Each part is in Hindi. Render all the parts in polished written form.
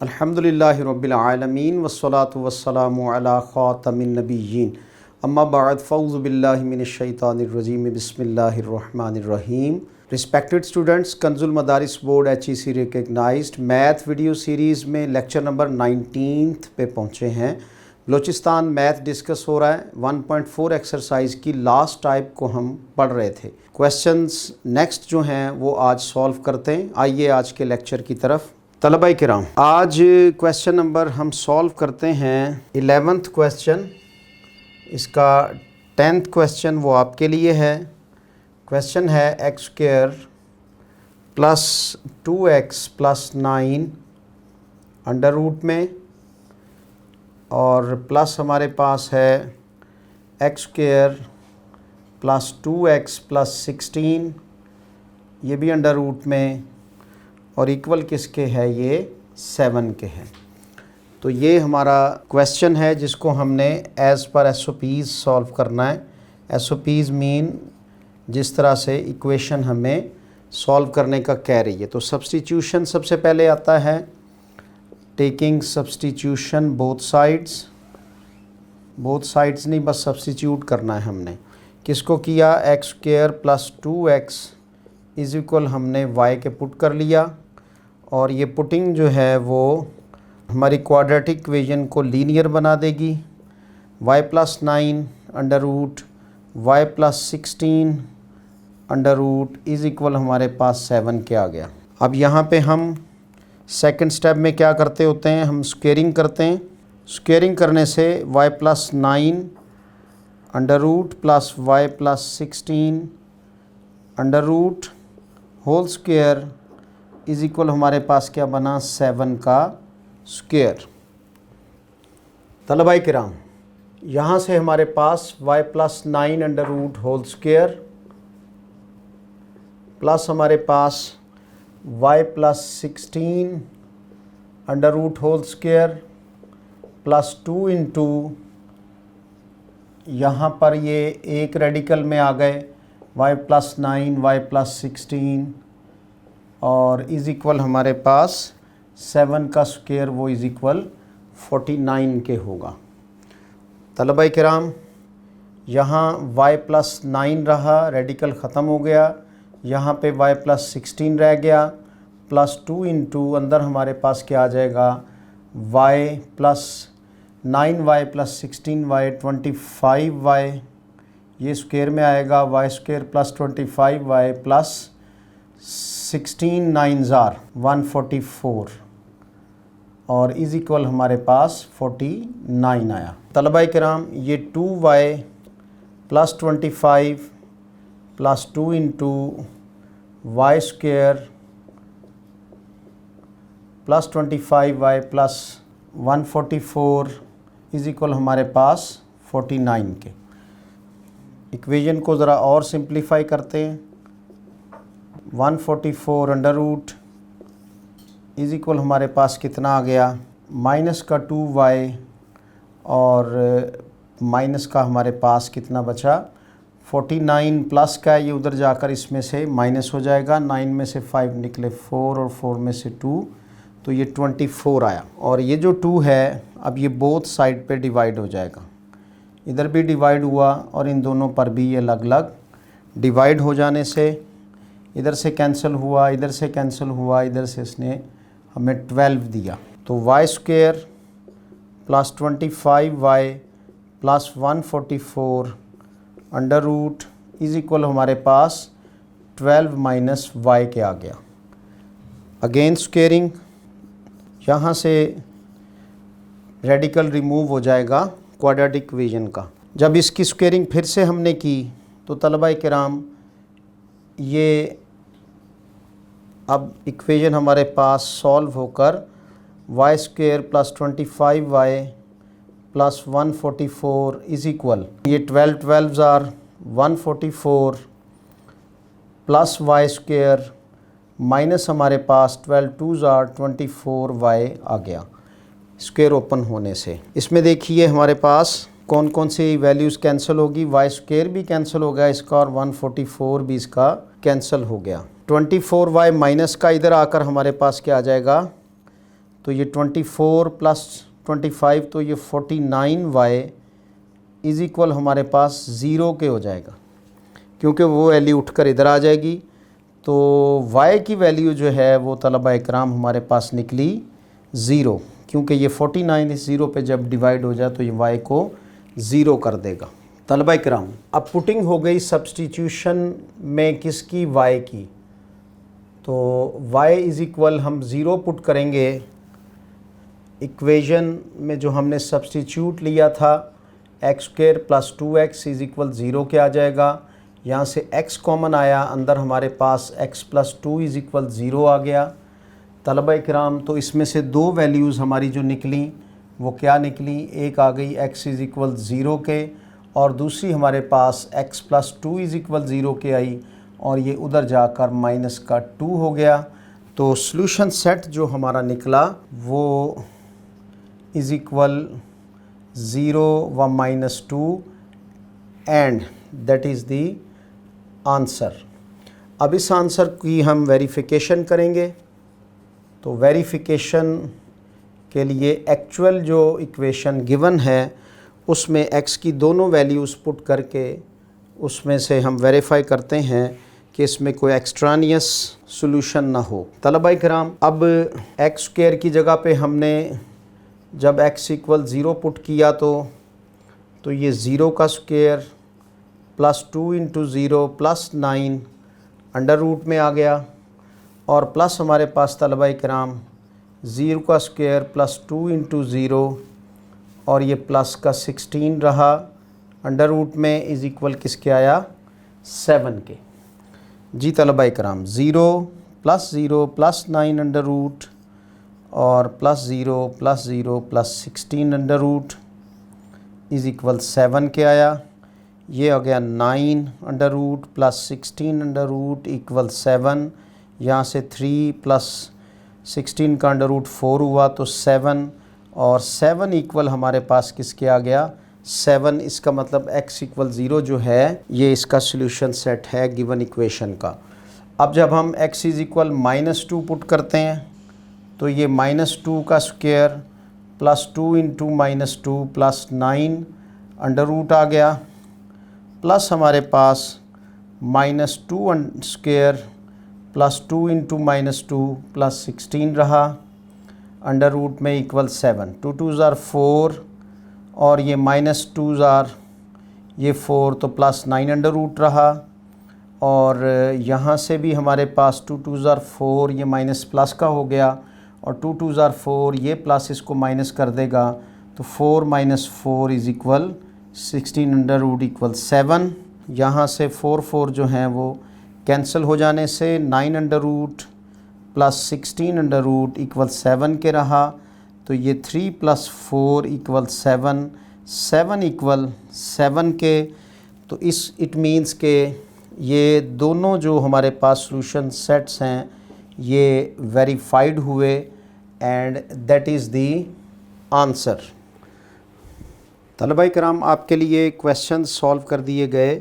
अल्हम्दुलिल्लाहि रब्बिल आलमीन वस्सलातु वस्सलामु अला खातमिन नबिय्यीन अम्मा बाद फ़ऊज़ु बिल्लाहि मिनश शैतानिर रजीम बिस्मिल्लाहिर रहमानिर रहीम। Respected students, Kanzul Madaris board HEC recognised math video series में लेक्चर नंबर 19 पे पहुँचे हैं। बलूचिस्तान मैथ डिस्कस हो रहा है। 1.4 एक्सरसाइज की लास्ट टाइप को हम पढ़ रहे थे। क्वेश्चंस नेक्स्ट जो हैं वो आज सॉल्व करते हैं। आइए आज के लेक्चर की तरफ। तलबा किराम, आज क्वेश्चन नंबर हम सॉल्व करते हैं 11th क्वेश्चन। इसका 10th क्वेश्चन वो आपके लिए है। क्वेश्चन है x square plus 2x plus 9 under root में, और प्लस हमारे पास है x square plus 2x plus 16, ये भी अंडर रूट में, और इक्वल किसके है, ये 7 के हैं। तो ये हमारा क्वेश्चन है जिसको हमने एज़ पर SOPs सॉल्व करना है। SOPs मीन जिस तरह से इक्वेशन हमें सॉल्व करने का कह रही है। तो सब्स्टिट्यूशन सबसे पहले आता है, टेकिंग सब्स्टिट्यूशन बोथ साइड्स नहीं, बस सब्स्टिट्यूट करना है हमने। किसको किया, x square plus 2x is equal हमने y के पुट कर लिया, और ये पुटिंग जो है वो हमारी क्वाड्रेटिक इक्वेशन को लीनियर बना देगी। y plus 9 under root y plus 16 under root is equal हमारे पास 7 के आ गया। अब यहाँ पे हम सेकंड स्टेप में क्या करते होते हैं, हम स्क्वेयरिंग करते हैं। स्क्वेयरिंग करने से y plus 9 under root plus y plus 16 under root whole square is equal हमारे पास क्या बना, 7 का स्क्वायर। तलबाई किराम, यहाँ से हमारे पास y plus 9 under root whole square plus हमारे पास y plus 16 under root whole square plus 2 into, यहाँ पर ये एक रेडिकल में आ गए y प्लस 9 y प्लस 16, और इज़ इक्वल हमारे पास 7 का स्क्वायर वो इज़ इक्वल 49 के होगा। तलबा किराम, यहाँ y प्लस 9 रहा, रेडिकल ख़त्म हो गया, यहाँ पे y प्लस 16 रह गया, प्लस 2 इंटू अंदर हमारे पास क्या आ जाएगा, y plus 9y plus 16y 25y, ये स्क्वायर में आएगा, y square plus 25y plus 16 9s are 144, और इज़ इक्वल हमारे पास 49 आया। तलबा किराम, ये 2y plus 25 plus 2 into y square plus 25y plus 144 is equal हमारे पास 49 के। इक्वेशन को ज़रा और सिंप्लीफाई करते हैं। 144 अंडर रूट इज़ इक्वल हमारे पास कितना आ गया, माइनस का 2y, और माइनस का हमारे पास कितना बचा, 49 प्लस का ये उधर जाकर इसमें से माइनस हो जाएगा। 9 में से 5 निकले 4, और 4 में से 2, तो ये 24 आया। और ये जो 2 है अब ये बोथ साइड पे डिवाइड हो जाएगा, इधर भी डिवाइड हुआ और इन दोनों पर भी ये अलग अलग डिवाइड हो जाने से इधर से कैंसिल हुआ, इधर से कैंसिल हुआ, इधर से इसने हमें 12 दिया। तो y square plus 25y plus 144 under root is equal हमारे पास 12 माइनस y के आ गया। अगेन स्क्वेयरिंग, यहाँ से रेडिकल रिमूव हो जाएगा क्वाड्रेटिक इक्वेशन का। जब इसकी स्क्वेयरिंग फिर से हमने की तो तलबा किराम, ये अब इक्वेशन हमारे पास सॉल्व होकर y square plus 25y plus 144 is equal, ये 12 12s are 144 plus y square minus हमारे पास 12 2s आर 24y आ गया स्क्वायर ओपन होने से। इसमें देखिए हमारे पास कौन कौन सी वैल्यूज़ कैंसिल होगी, y स्क्वायर भी कैंसिल हो गया इसका, और 144 भी इसका कैंसिल हो गया। 24y माइनस का इधर आकर हमारे पास क्या आ जाएगा, तो ये 24 प्लस 25 तो ये 49y इज़ इक्वल हमारे पास ज़ीरो के हो जाएगा, क्योंकि वो वैल्यू उठकर इधर आ जाएगी। तो y की वैल्यू जो है वो तलबा इकराम हमारे पास निकली ज़ीरो, क्योंकि ये 49 इस ज़ीरो पे जब डिवाइड हो जाए तो ये y को ज़ीरो कर देगा। तलबा इकराम अब पुटिंग हो गई सब्सटीट्यूशन में किसकी, y की। तो y इज़ इक्वल हम ज़ीरो पुट करेंगे इक्वेशन में जो हमने सब्सटीट्यूट लिया था, x square plus 2x is equal zero के आ जाएगा। यहाँ से x कॉमन आया, अंदर हमारे पास x plus 2 is equal zero आ गया। तलबा इकराम तो इसमें से दो वैल्यूज़ हमारी जो निकली वो क्या निकली, एक आ गई x इज़ इक्वल ज़ीरो के और दूसरी हमारे पास x plus 2 is equal zero के आई और ये उधर जाकर माइनस का 2 हो गया। तो सॉल्यूशन सेट जो हमारा निकला वो इज़ इक्वल ज़ीरो व -2 and that is the answer. अब इस आंसर की हम वेरिफिकेशन करेंगे। तो वेरिफिकेशन के लिए एक्चुअल जो इक्वेशन गिवन है उसमें x की दोनों वैल्यूज़ पुट करके उसमें से हम वेरीफाई करते हैं कि इसमें कोई एक्स्ट्रानियस सॉल्यूशन ना हो। तलबा इकराम अब एक्स स्क्वायर की जगह पे हमने जब x इक्वल ज़ीरो पुट किया तो ये ज़ीरो का square plus 2 into zero plus 9 under root में आ गया और प्लस हमारे पास तलबा इकराम ज़ीरो का स्क्वायर प्लस 2 इंटू ज़ीरो और ये प्लस का 16 रहा अंडर रूट में इज़ इक्वल किसके आया, 7 के। जी तलबा इकराम ज़ीरो प्लस 9 अंडर रूट और plus zero plus 16 under root is equal 7 के आया। ये हो गया 9 under root plus 16 under root equal 7। यहाँ से 3 प्लस 16 का अंडर रूट 4 हुआ तो 7 और 7 इक्वल हमारे पास किसके आ गया, 7। इसका मतलब x इक्वल ज़ीरो जो है ये इसका सॉल्यूशन सेट है गिवन इक्वेशन का। अब जब हम x इज़ इक्वल -2 पुट करते हैं तो ये -2 का square plus 2 into -2 plus 9 under root आ गया प्लस हमारे पास -2 स्क्वायर प्लस 2 इंटू -2 प्लस 16 रहा अंडर रूट में इक्वल 7। 2 2 ज़ार 4 और ये -2 ज़ार ये 4 तो प्लस 9 अंडर रूट रहा और यहाँ से भी हमारे पास 2 2 ज़ार 4 ये माइनस प्लस का हो गया और 2 2 ज़ार 4 ये प्लस इसको माइनस कर देगा तो 4 minus 4 is equal 16 under root equal 7। यहाँ से 4 4 जो हैं वो कैंसिल हो जाने से 9 under root plus 16 under root equal 7 के रहा। तो ये 3 प्लस 4 इक्वल 7, 7 इक्वल 7 के। तो इस इट मीन्स के ये दोनों जो हमारे पास सॉल्यूशन सेट्स हैं ये वेरीफाइड हुए and that is the answer. तलबा कराम आपके लिए क्वेश्चन सॉल्व कर दिए गए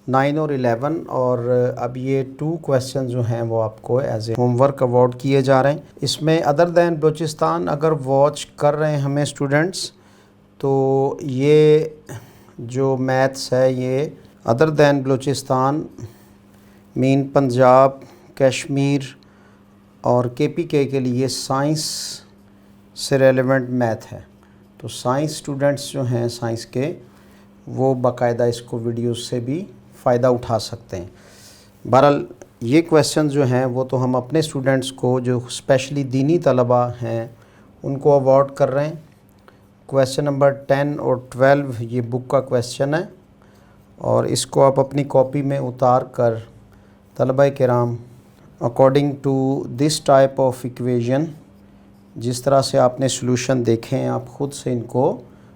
9 और 11 और अब ये 2 क्वेश्चन जो हैं वो आपको एज ए होमवर्क अवॉर्ड किए जा रहे हैं। इसमें अदर दैन बलूचिस्तान अगर वॉच कर रहे हैं हमें स्टूडेंट्स तो ये जो मैथ्स है ये other than Balochistan mean Punjab, Kashmir और KPK के लिए साइंस से रेलेवेंट मैथ है। तो साइंस स्टूडेंट्स जो हैं साइंस के वो बाकायदा इसको वीडियोस से भी फ़ायदा उठा सकते हैं। बहरहाल ये क्वेश्चन जो हैं वो तो हम अपने स्टूडेंट्स को जो स्पेशली दीनी तलबा हैं उनको अवॉर्ड कर रहे हैं। क्वेश्चन नंबर 10 और 12 ये बुक का क्वेश्चन है और इसको आप अपनी कॉपी में उतार कर तलबा किराम according to this type of equation जिस तरह से आपने सॉल्यूशन देखे हैं आप ख़ुद से इनको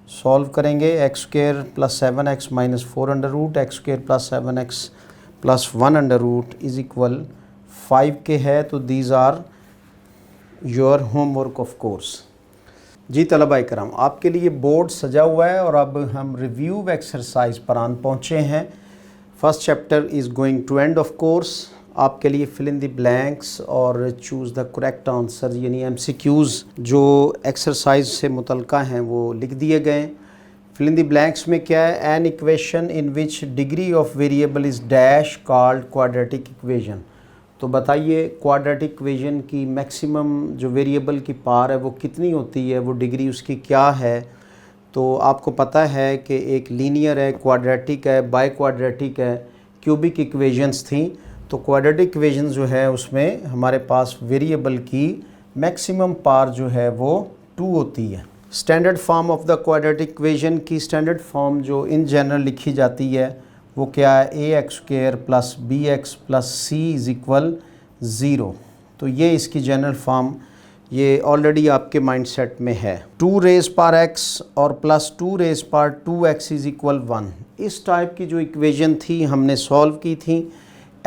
सॉल्व करेंगे। X square plus 7x minus 4 under root x square plus 7x plus 1 under root is equal 5 के है। तो these are your homework of course. जी तलबा इकराम आपके लिए बोर्ड सजा हुआ है और अब हम रिव्यू एक्सरसाइज पर आन पहुँचे हैं। First chapter is going to end of course. आपके लिए फिल इन द ब्लैंक्स और चूज़ द करेक्ट आंसर यानी MCQs जो एक्सरसाइज से मुतल्लिका हैं वो लिख दिए गए। फिल इन द ब्लैंक्स में क्या है, an equation in which degree of variable is dash called quadratic equation. तो बताइए क्वाड्रेटिक इक्वेशन की मैक्सिमम जो वेरिएबल की पावर है वो कितनी होती है, वो डिग्री उसकी क्या है। तो आपको पता है कि एक लीनियर है, क्वाड्रेटिक है, बाई क्वाड्रेटिक है, क्यूबिक इक्वेशंस थी। तो क्वाड्रेटिक इक्वेशन जो है उसमें हमारे पास वेरिएबल की मैक्सिमम पावर जो है वो 2 होती है। Standard form of the quadratic equation की स्टैंडर्ड फॉर्म जो इन जनरल लिखी जाती है वो क्या है, ax² plus bx plus c is equal 0। तो ये इसकी जनरल फॉर्म ये ऑलरेडी आपके माइंडसेट में है। 2 रेज़ पावर x और plus 2 rays power 2x is equal 1। इस टाइप की जो इक्वेशन थी हमने सॉल्व की थी।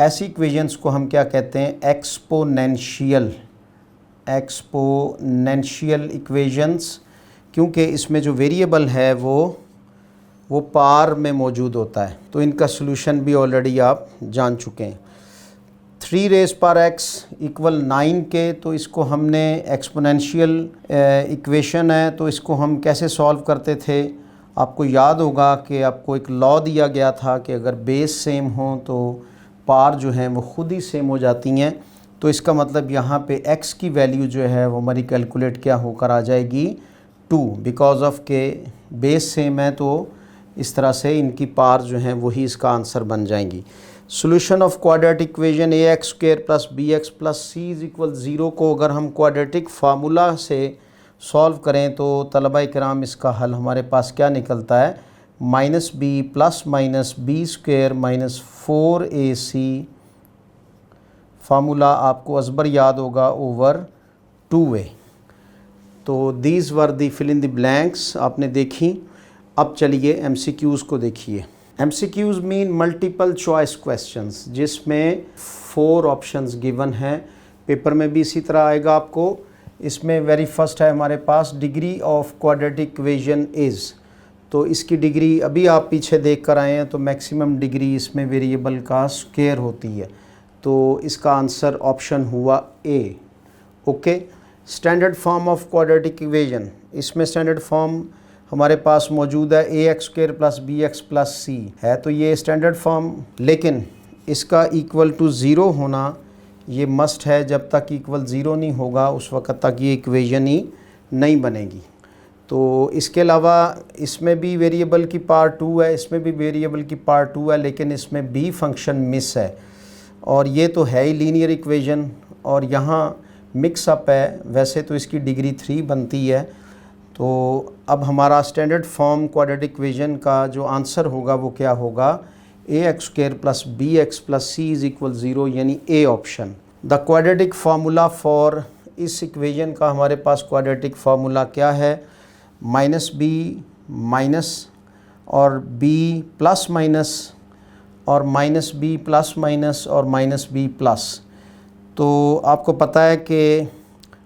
ऐसी इक्वेशंस को हम क्या कहते हैं, एक्सपोनेंशियल इक्वेशंस, क्योंकि इसमें जो वेरिएबल है वो पावर में मौजूद होता है। तो इनका सॉल्यूशन भी ऑलरेडी आप जान चुके हैं। 3 रेज़ पावर x इक्वल 9 के, तो इसको हमने एक्सपोनेंशियल इक्वेशन है तो इसको हम कैसे सॉल्व करते थे। आपको याद होगा कि आपको एक लॉ दिया गया था कि अगर बेस सेम हो तो पावर जो हैं वो ख़ुद ही सेम हो जाती हैं। तो इसका मतलब यहाँ पे x की वैल्यू जो है वो हमारी कैलकुलेट क्या होकर आ जाएगी 2, बिकॉज ऑफ के बेस सेम है। तो इस तरह से इनकी पावर जो हैं वही इसका आंसर बन जाएंगी। Solution of quadratic equation ax² plus bx plus c is equal 0 को अगर हम क्वाड्रेटिक फार्मूला से सॉल्व करें तो तलबा किराम इसका हल हमारे पास क्या निकलता है, -b plus minus b² minus 4ac, formula आपको अज़बर याद होगा, ओवर 2a। तो these were the fill in the blanks आपने देखी। अब चलिए MCQs को देखिए। MCQs mean multiple choice questions, जिसमें 4 ऑप्शंस गिवन हैं। पेपर में भी इसी तरह आएगा आपको। इसमें वेरी फर्स्ट है हमारे पास, degree of quadratic equation is. तो इसकी डिग्री अभी आप पीछे देख कर आए हैं तो मैक्सिमम डिग्री इसमें वेरिएबल का स्क्वायर होती है। तो इसका आंसर ऑप्शन हुआ A। Okay. Standard form of quadratic equation, इसमें स्टैंडर्ड फॉर्म हमारे पास मौजूद है ax² plus bx plus c है। तो ये स्टैंडर्ड फॉर्म, लेकिन इसका इक्वल टू 0 होना ये मस्ट है। जब तक इक्वल 0 नहीं होगा उस वक्त तक ये इक्वेशन ही नहीं बनेगी। तो इसके अलावा इसमें भी वेरिएबल की पावर 2 है, इसमें भी वेरिएबल की पावर 2 है, लेकिन इसमें b फंक्शन मिस है। और ये तो है ही लीनियर इक्वेशन और यहाँ मिक्सअप है। वैसे तो इसकी डिग्री 3 बनती है। तो अब हमारा स्टैंडर्ड फॉर्म क्वाड्रेटिक इक्वेशन का जो आंसर होगा वो क्या होगा, ax² plus bx plus c is equal 0, यानी A option. The quadratic formula for, इस इक्वेशन का हमारे पास क्वाड्रेटिक फार्मूला क्या है, -b माइनस और b प्लस माइनस और -b प्लस माइनस और -b प्लस। तो आपको पता है कि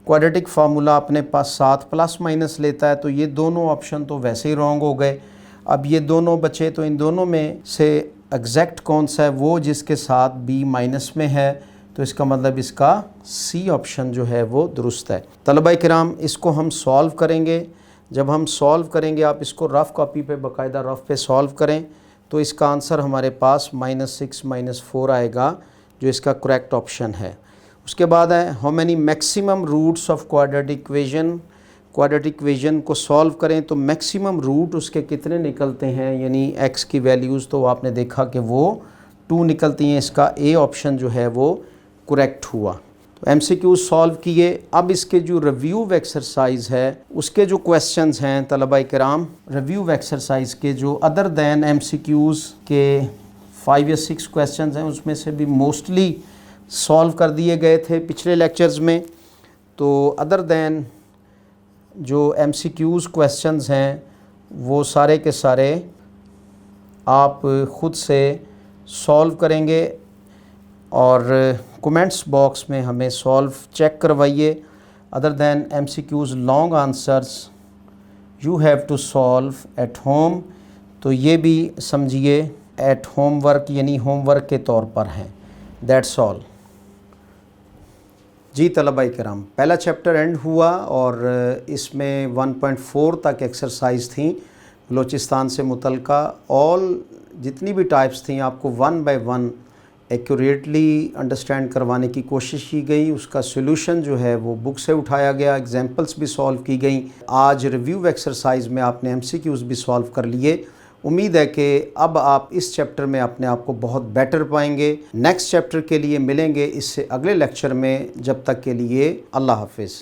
क्वाड्रेटिक फार्मूला अपने पास 7 प्लस माइनस लेता है। तो ये दोनों ऑप्शन तो वैसे ही रॉन्ग हो गए। अब ये दोनों बचे, तो इन दोनों में से एग्जैक्ट कौन सा है, वो जिसके साथ b माइनस में है। तो इसका मतलब इसका C ऑप्शन जो है वो दुरुस्त है। तलबा किराम इसको हम सॉल्व करेंगे। जब हम सॉल्व करेंगे, आप इसको रफ़ कॉपी पे बाकायदा रफ़ पे सॉल्व करें, तो इसका आंसर हमारे पास -6 -4 आएगा, जो इसका करेक्ट ऑप्शन है। उसके बाद है how many maximum roots of quadratic equation. Quadratic equation को सॉल्व करें तो मैक्सिमम रूट उसके कितने निकलते हैं, यानी x की वैल्यूज़। तो आपने देखा कि वो 2 निकलती हैं। इसका A ऑप्शन जो है वो करेक्ट हुआ। तो MCQ सॉल्व किए। अब इसके जो रिव्यू एक्सरसाइज है उसके जो क्वेश्चंस हैं तलबा किराम, रिव्यू एक्सरसाइज के जो अदर दैन MCQs के 5 या 6 क्वेश्चंस हैं उसमें से भी मोस्टली सॉल्व कर दिए गए थे पिछले लेक्चर्स में। तो अदर दैन जो MCQs क्वेश्चंस हैं वो सारे के सारे आप ख़ुद से सॉल्व करेंगे और कमेंट्स बॉक्स में हमें सॉल्व चेक करवाइए। Other than MCQs long answers you have to solve at home. तो ये भी समझिए एट होम वर्क, यानी होमवर्क के तौर पर हैं। That's all. जी तलबा कराम, पहला चैप्टर एंड हुआ और इसमें 1.4 तक एक्सरसाइज थी बलूचिस्तान से मुतल्लिका। ऑल जितनी भी टाइप्स थी आपको 1 बाय 1 एक्यूरेटली अंडरस्टैंड करवाने की कोशिश की गई। उसका सोल्यूशन जो है वो बुक से उठाया गया, एग्जांपल्स भी सॉल्व की गई। आज रिव्यू एक्सरसाइज में आपने एमसीक्यूज़ भी सॉल्व कर लिए। उम्मीद है कि अब आप इस चैप्टर में अपने आप को बहुत बेटर पाएंगे। नेक्स्ट चैप्टर के लिए मिलेंगे इससे अगले लेक्चर में। जब तक के लिए अल्लाह हाफिज़।